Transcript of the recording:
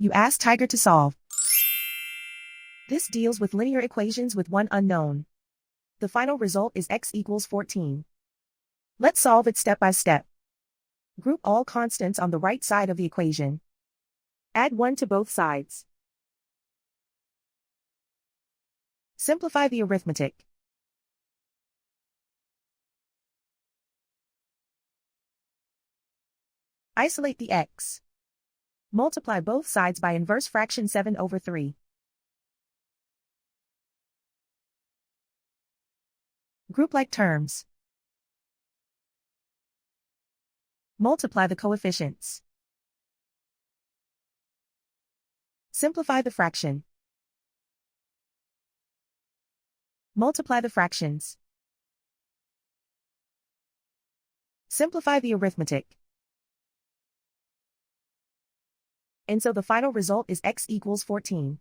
You ask Tiger to solve. This deals with linear equations with one unknown. The final result is x equals 14. Let's solve it step by step. Group all constants on the right side of the equation. Add 1 to both sides. Simplify the arithmetic. Isolate the x. Multiply both sides by inverse fraction 7/3. Group like terms. Multiply the coefficients. Simplify the fraction. Multiply the fractions. Simplify the arithmetic. And so the final result is x equals 14.